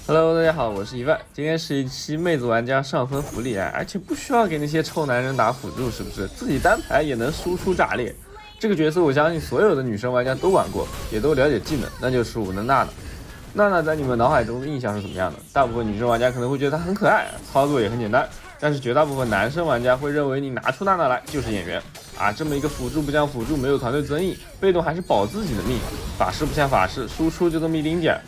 Hello，大家好，我是一万。今天是一期妹子玩家上分福利而且不需要给那些臭男人打辅助，是不是？自己单排也能输出炸裂。这个角色我相信所有的女生玩家都玩过，也都了解技能，那就是武能娜娜。娜娜在你们脑海中的印象是怎么样的？大部分女生玩家可能会觉得她很可爱，操作也很简单，但是绝大部分男生玩家会认为你拿出娜娜来就是演员啊！这么一个辅助不像辅助，没有团队增益，被动还是保自己的命，法师不像法师，输出就这么一丁点儿。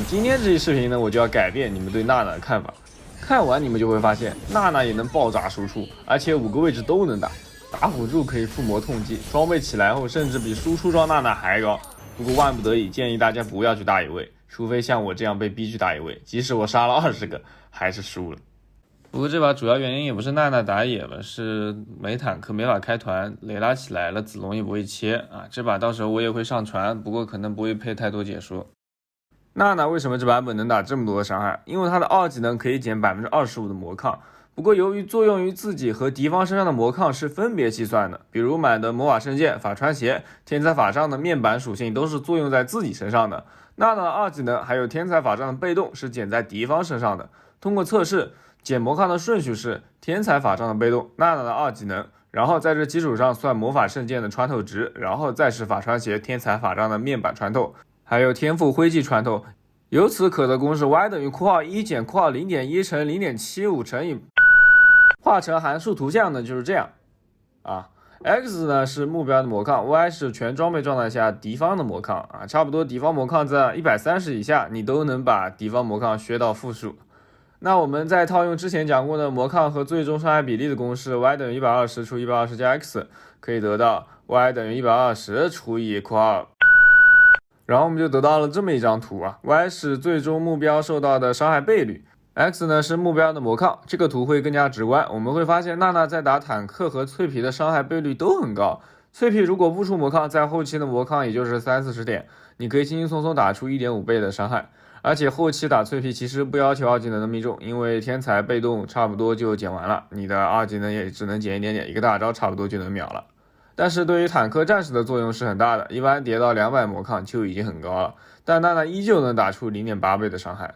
今天这期视频呢，我就要改变你们对娜娜的看法。看完你们就会发现，娜娜也能爆炸输出，而且5个位置都能打。打辅助可以附魔痛击，装备起来后甚至比输出装娜娜还高。不过万不得已，建议大家不要去打野位，除非像我这样被逼去打野位，即使我杀了20个，还是输了。不过这把主要原因也不是娜娜打野了，是没坦克没法开团，雷拉起来了，子龙也不会切啊。这把到时候我也会上传，不过可能不会配太多解说。娜娜为什么这版本能打这么多的伤害？因为她的2技能可以减25%的魔抗，不过由于作用于自己和敌方身上的魔抗是分别计算的，比如满的魔法圣剑、法穿鞋、天才法杖的面板属性都是作用在自己身上的。娜娜的2技能还有天才法杖的被动是减在敌方身上的。通过测试，减魔抗的顺序是天才法杖的被动，娜娜的2技能，然后在这基础上算魔法圣剑的穿透值，然后再是法穿鞋、天才法杖的面板穿透。还有天赋灰烬穿透，由此可得公式 y 等于1减0.1乘0.75乘以画成函数图像呢，就是这样啊。X 呢是目标的魔抗 ，Y 是全装备状态下敌方的魔抗啊，差不多敌方魔抗在130以下，你都能把敌方魔抗削到负数。那我们再套用之前讲过的魔抗和最终伤害比例的公式 ，y 等于120除120加 x， 可以得到 y 等于120除以然后我们就得到了这么一张图啊 ，y 是最终目标受到的伤害倍率 ，x 呢是目标的魔抗，这个图会更加直观。我们会发现娜娜在打坦克和脆皮的伤害倍率都很高，脆皮如果不出魔抗，在后期的魔抗也就是30-40点，你可以轻轻松松打出1.5倍的伤害。而且后期打脆皮其实不要求2技能的命中，因为天才被动差不多就减完了，你的2技能也只能减一点点，一个大招差不多就能秒了。但是对于坦克战士的作用是很大的，一般叠到200魔抗就已经很高了，但娜娜依旧能打出0.8倍的伤害。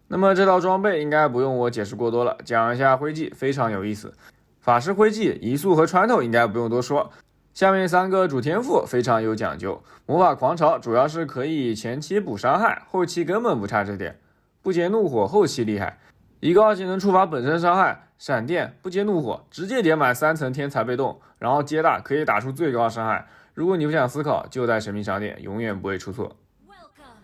那么这套装备应该不用我解释过多了，讲一下灰烬非常有意思。法师灰烬移速和穿透应该不用多说，下面3个主天赋非常有讲究。魔法狂潮主要是可以前期补伤害，后期根本不差这点。不接怒火后期厉害，一个2技能触发本身伤害，闪电不接怒火，直接点满3层天才被动，然后接大可以打出最高伤害。如果你不想思考，就带神秘商店，永远不会出错。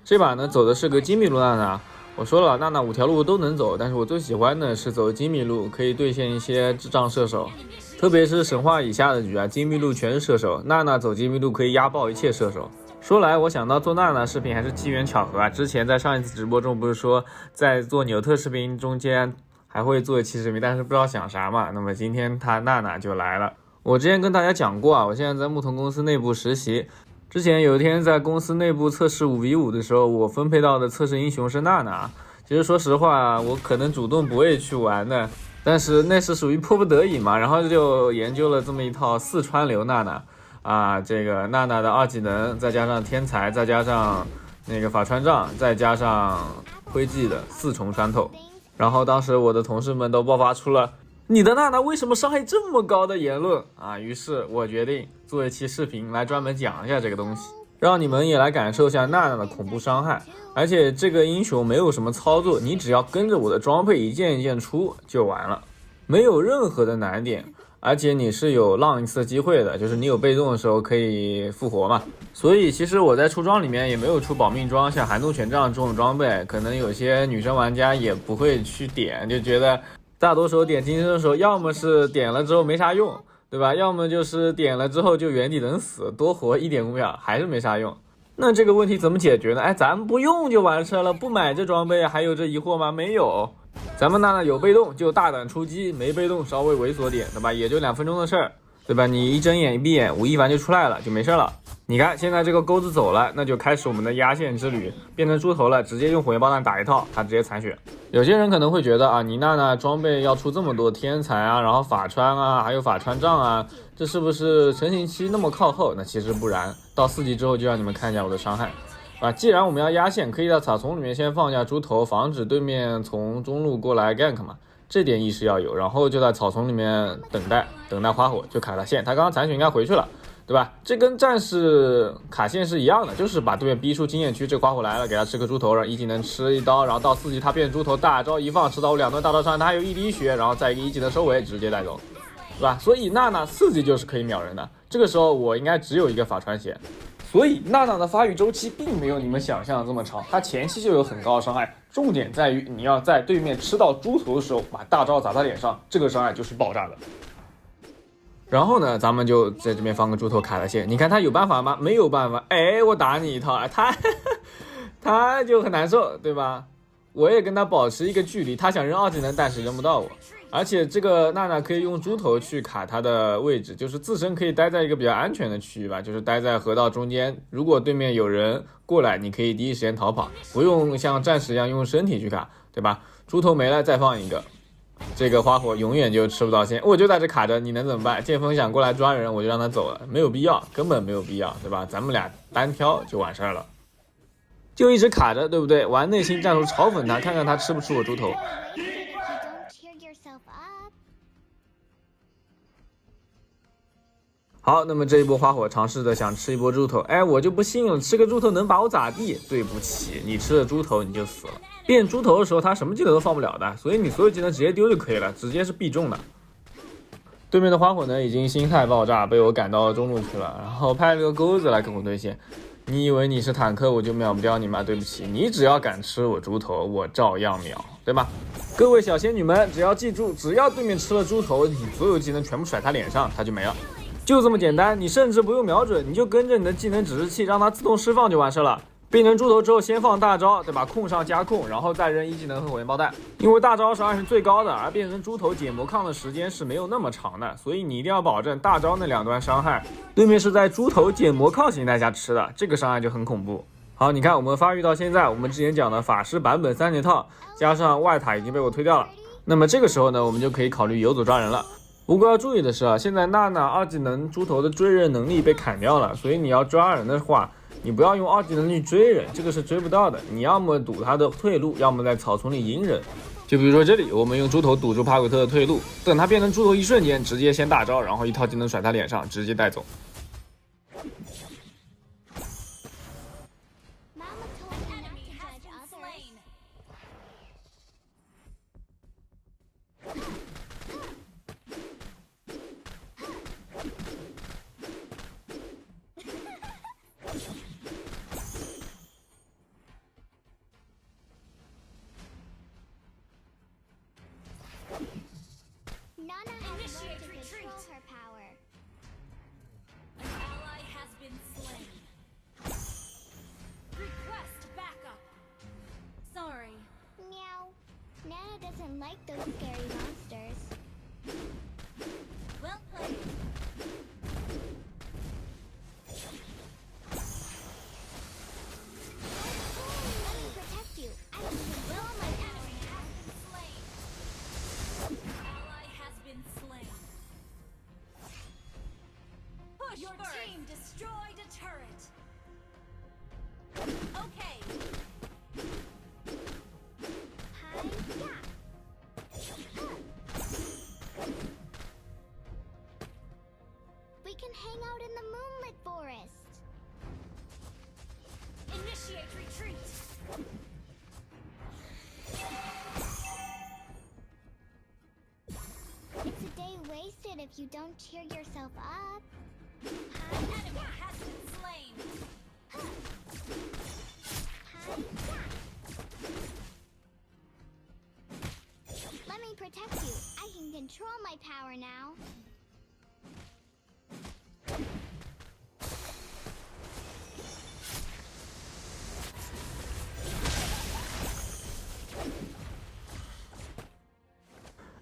这把呢走的是个精密路娜娜，我说了娜娜5条路都能走，但是我最喜欢的是走精密路，可以兑现一些智障射手，特别是神话以下的局啊，精密路全是射手，娜娜走精密路可以压爆一切射手。说来我想到做娜娜视频还是机缘巧合啊，之前在上一次直播中不是说在做纽特视频中间还会做一期视频，但是不知道想啥嘛，那么今天娜娜就来了。我之前跟大家讲过啊，我现在在牧童公司内部实习，之前有一天在公司内部测试5v5的时候，我分配到的测试英雄是娜娜。其实说实话，我可能主动不会去玩的，但是那是属于迫不得已嘛，然后就研究了这么一套4川流娜娜啊，这个娜娜的2技能，再加上天才，再加上那个法穿杖，再加上灰烬的4重穿透。然后当时我的同事们都爆发出了你的娜娜为什么伤害这么高的言论啊，于是我决定做一期视频来专门讲一下这个东西，让你们也来感受一下娜娜的恐怖伤害。而且这个英雄没有什么操作，你只要跟着我的装备一件一件出就完了，没有任何的难点，而且你是有浪一次机会的，就是你有被动的时候可以复活嘛。所以其实我在出装里面也没有出保命装，像寒冬权杖这种装备，可能有些女生玩家也不会去点，就觉得大多数点金身的时候，要么是点了之后没啥用，对吧？要么就是点了之后就原地等死，多活1.5秒还是没啥用。那这个问题怎么解决呢？咱们不用就完事了，不买这装备还有这疑惑吗？没有，咱们娜娜有被动就大胆出击，没被动稍微猥琐点，对吧？也就2分钟的事儿，对吧？你一睁眼一闭眼，5一凡就出来了，就没事了。你看现在这个钩子走了，那就开始我们的压线之旅，变成猪头了，直接用火焰爆弹打一套，他直接残血。有些人可能会觉得啊，你娜娜装备要出这么多天才啊，然后法穿啊，还有法穿杖啊，这是不是成型期那么靠后？那其实不然，到4级之后就让你们看一下我的伤害。既然我们要压线，可以在草丛里面先放下猪头，防止对面从中路过来 gank 嘛，这点意识要有。然后就在草丛里面等待花火，就卡他线。他刚刚残血应该回去了，对吧？这跟战士卡线是一样的，就是把对面逼出经验区。这个花火来了，给他吃个猪头，让一技能吃一刀，然后到4级他变猪头，大招一放，吃到我2段大招伤害，他还有1滴血，然后再一个一技能收尾，直接带走，对吧？所以娜娜4级就是可以秒人的。这个时候我应该只有一个法穿鞋。所以娜娜的发育周期并没有你们想象的这么长，她前期就有很高的伤害，重点在于你要在对面吃到猪头的时候把大招砸他脸上，这个伤害就是爆炸的。然后呢，咱们就在这边放个猪头卡他线，你看他有办法吗？没有办法。哎，我打你一套，他就很难受，对吧？我也跟他保持一个距离，他想扔2技能，但是扔不到我。而且这个娜娜可以用猪头去卡他的位置，就是自身可以待在一个比较安全的区域吧，就是待在河道中间。如果对面有人过来，你可以第一时间逃跑，不用像战士一样用身体去卡，对吧？猪头没了再放一个，这个花火永远就吃不到线，我就在这卡着，你能怎么办？剑锋想过来抓人，我就让他走了，没有必要，根本没有必要，对吧？咱们俩单挑就完事儿了，就一直卡着，对不对？玩内心战术嘲讽他，看看他吃不吃我猪头。好，那么这一波花火尝试着想吃一波猪头，哎，我就不信了，吃个猪头能把我咋地？对不起，你吃了猪头你就死了。变猪头的时候，他什么技能都放不了的，所以你所有技能直接丢就可以了，直接是必中的。对面的花火呢，已经心态爆炸，被我赶到中路去了，然后派了个钩子来跟我对线。你以为你是坦克，我就秒不掉你吗？对不起，你只要敢吃我猪头，我照样秒，对吧？各位小仙女们，只要记住，只要对面吃了猪头，你所有技能全部甩他脸上，他就没了。就这么简单，你甚至不用瞄准，你就跟着你的技能指示器让它自动释放就完事了。变成猪头之后，先放大招，对吧？控上加控，然后再扔一技能和火焰爆弹。因为大招伤害是最高的，而变成猪头解魔抗的时间是没有那么长的，所以你一定要保证大招那2段伤害，对面是在猪头解魔抗形态下吃的，这个伤害就很恐怖。好，你看我们发育到现在，我们之前讲的法师版本3件套，加上外塔已经被我推掉了。那么这个时候呢，我们就可以考虑游走抓人了。不过要注意的是啊，现在娜娜2技能猪头的追人能力被砍掉了，所以你要抓人的话，你不要用2技能去追人，这个是追不到的。你要么堵他的退路，要么在草丛里隐忍。就比如说这里，我们用猪头堵住帕鬼特的退路，等他变成猪头一瞬间，直接先大招，然后一套技能甩他脸上，直接带走。Nana doesn't like those scary monsters. Well played. Let me protect you. I can control my ally has been slain. Push your team destroyed a turret. Okay. We can hang out in the moonlit forest. Initiate retreat. It's a day wasted if you don't cheer yourself up. An enemy has been slain. Let me protect you. I can control my power now.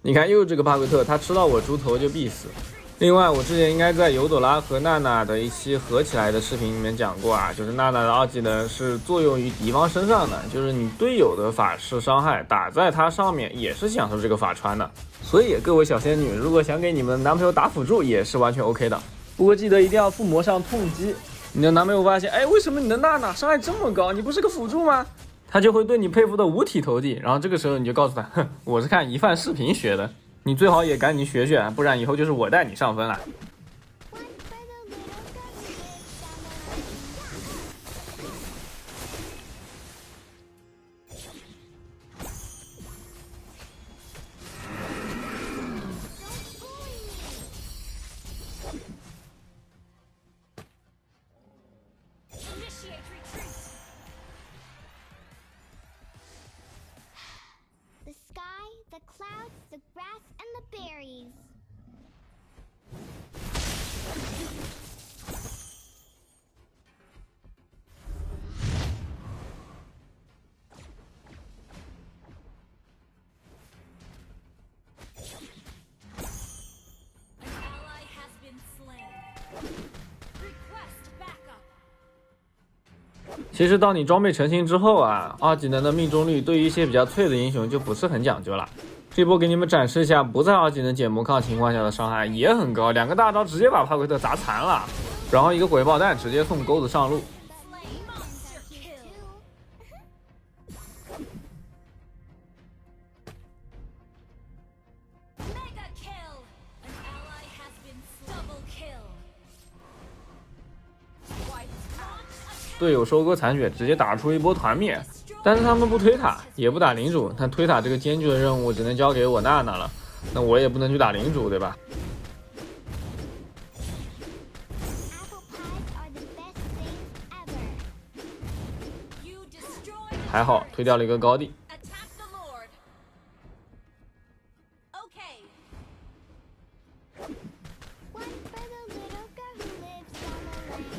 你看，又这个帕奎特，他吃到我猪头就必死。另外，我之前应该在尤朵拉和娜娜的一期合起来的视频里面讲过啊，就是娜娜的2技能是作用于敌方身上的，就是你队友的法师伤害打在他上面也是享受这个法穿的。所以各位小仙女，如果想给你们男朋友打辅助也是完全 OK 的，不过记得一定要附魔上痛击。你的男朋友发现，哎，为什么你的娜娜伤害这么高？你不是个辅助吗？他就会对你佩服的五体投地。然后这个时候你就告诉他，哼，我是看一饭视频学的，你最好也赶紧学学，不然以后就是我带你上分了。The sky, the clouds, the grass, and the berries. An ally has been slain. Request backup. 其实当你装备成型之后啊，二技能的命中率对于一些比较脆的英雄就不是很讲究了。这波给你们展示一下，不在二技能减魔抗情况下的伤害也很高，两个大招直接把帕奎特砸残了，然后一个鬼爆弹直接送钩子上路。Slain monster kill. Mega kill. An ally has been double kill. White launch 队友收割残血，直接打出一波团灭。但是他们不推塔，也不打领主，那推塔这个艰巨的任务只能交给我娜娜了，那我也不能去打领主，对吧？ Apple pies are the best things ever. you destroyed. 还好推掉了一个高地。 Attack the Lord. Okay. One for the little girl who lives on the lane.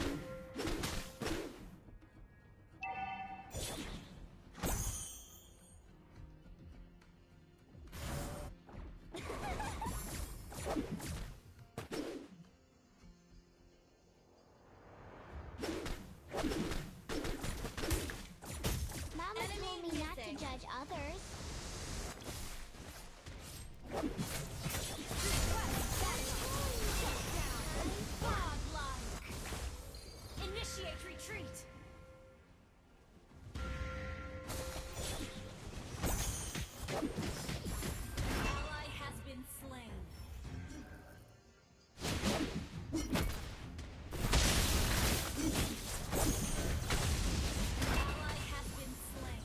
Mama told me not to judge others. Godlike. Initiate retreat. Ally has been slain. Ally has been slain.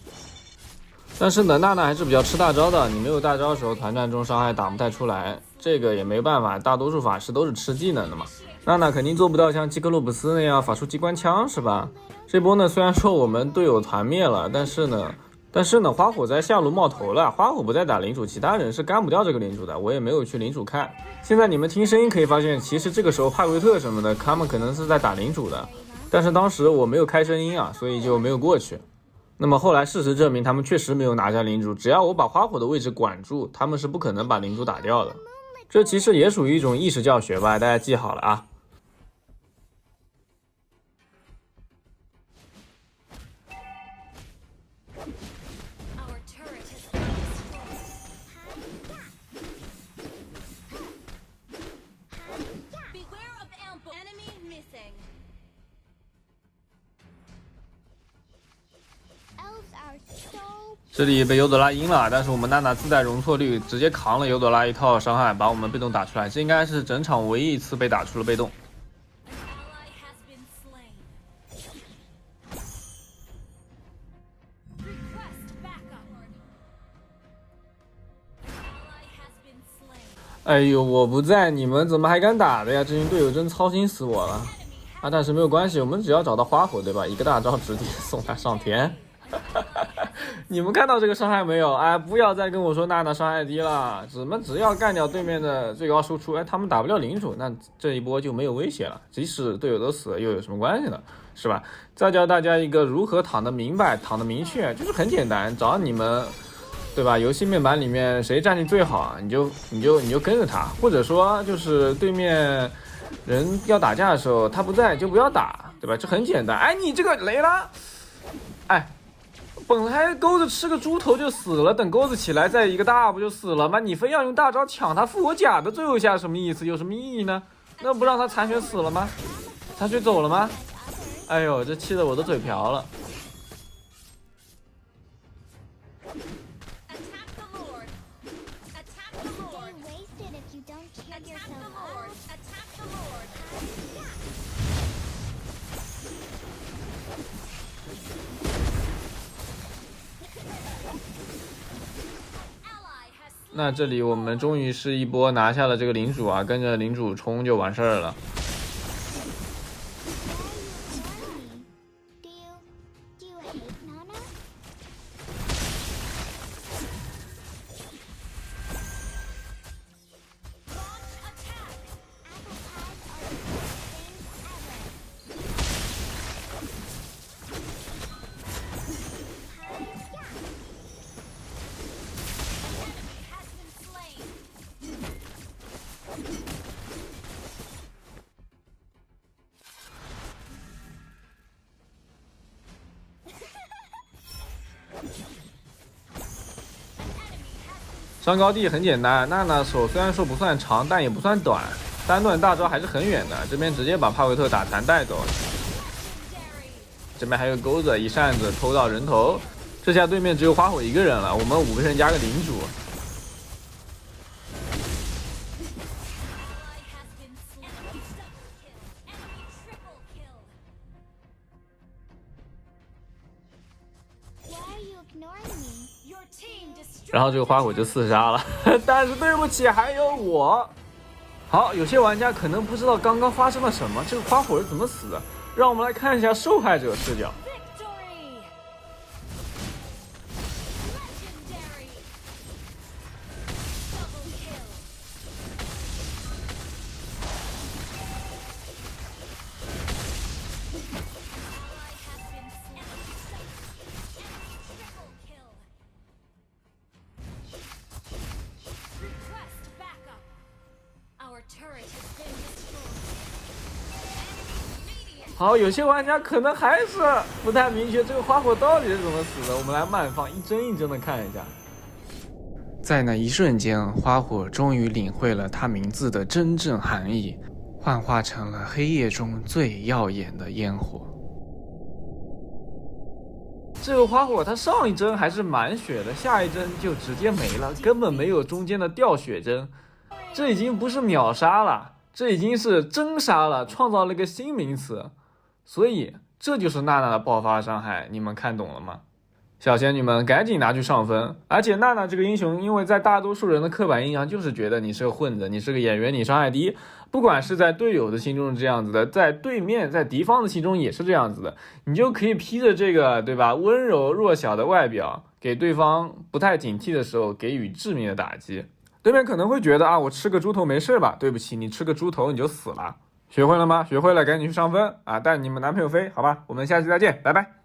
但是呢，娜娜还是比较吃大招的，你没有大招的时候，团战中伤害打不太出来，这个也没办法，大多数法师都是吃技能的嘛。娜娜肯定做不到像基克洛普斯那样法术机关枪，是吧？这波呢，虽然说我们队友团灭了，但是呢，花火在下路冒头了，花火不在打领主，其他人是干不掉这个领主的，我也没有去领主看。现在你们听声音可以发现，其实这个时候帕奎特什么的，他们可能是在打领主的，但是当时我没有开声音啊，所以就没有过去。那么后来事实证明，他们确实没有拿下领主，只要我把花火的位置管住，他们是不可能把领主打掉的。这其实也属于一种意识教学吧，大家记好了啊。 Our turret has been destroyed. Beware of ambush. Enemy missing. Elves are so 这里被尤朵拉阴了，但是我们娜娜自带容错率，直接扛了尤朵拉一套伤害，把我们被动打出来。这应该是整场唯一一次被打出了被动。 An ally has been slain. Request backup. An ally has been slain. 哎呦，我不在，你们怎么还敢打的呀？这群队友真操心死我了 Enemy has 啊！但是没有关系，我们只要找到花火，对吧？一个大招直接送他上天。你们看到这个伤害没有？哎，不要再跟我说娜娜伤害低了，只要干掉对面的最高输出，哎，他们打不了领主，那这一波就没有威胁了。即使队友都死了，又有什么关系呢？是吧？再教大家一个如何躺得明白、躺得明确，就是很简单，找你们，对吧？游戏面板里面谁战绩最好，你就跟着他，或者说就是对面人要打架的时候，他不在就不要打，对吧？这很简单。哎，你这个雷拉，哎。本来钩子吃个猪头就死了，等钩子起来再一个大不就死了吗？你非要用大招抢他复活甲的最后一下，什么意思？有什么意义呢？那不让他残血死了吗？残血走了吗？哎呦，这气得我都嘴瓢了。Attack the Lord. Attack the Stay Lord. wasted if you don't cheer Attack yourself the Lord. up. Attack the Lord. Ally has 那这里我们终于是一波拿下了这个领主啊，跟着领主冲就完事儿了。 Why are you ignoring me? Do you hate Nana? launch attack. Apple pies are the best things ever. Enemy has been slain. An enemy has been 上高地很简单，娜娜手虽然说不算长，但也不算短，单段大招还是很远的。这边直接把帕维特打残带走， legendary. 这边还有钩子，一扇子偷到人头。这下对面只有花火一个人了，我们5个人加个领主。 Ally has been slain. Enemy double kill. Enemy triple kill. Why are you ignoring me? Your team destroyed. 然后这个花火就4杀了，但是对不起，还有我。好，有些玩家可能不知道刚刚发生了什么，这个花火是怎么死的？让我们来看一下受害者视角。 Victory. Legendary. Double kill. Ally has been slain. Enemy triple kill. Request backup. Our turret has been destroyed. Enemy median. 好，有些玩家可能还是不太明确这个花火到底是怎么死的，我们来慢放一帧一帧的看一下。在那一瞬间，花火终于领会了它名字的真正含义，幻化成了黑夜中最耀眼的烟火。这个花火它上一帧还是满血的，下一帧就直接没了，根本没有中间的掉血帧。这已经不是秒杀了，这已经是真杀了，创造了一个新名词。所以这就是娜娜的爆发伤害，你们看懂了吗？小仙女们赶紧拿去上分。而且娜娜这个英雄，因为在大多数人的刻板印象就是觉得你是个混子，你是个演员，你伤害低。不管是在队友的心中是这样子的，在对面在敌方的心中也是这样子的，你就可以披着这个对吧温柔弱小的外表，给对方不太警惕的时候给予致命的打击。对面可能会觉得啊，我吃个猪头没事吧？对不起，你吃个猪头你就死了。学会了吗？学会了赶紧去上分啊，带你们男朋友飞，好吧？我们下期再见，拜拜。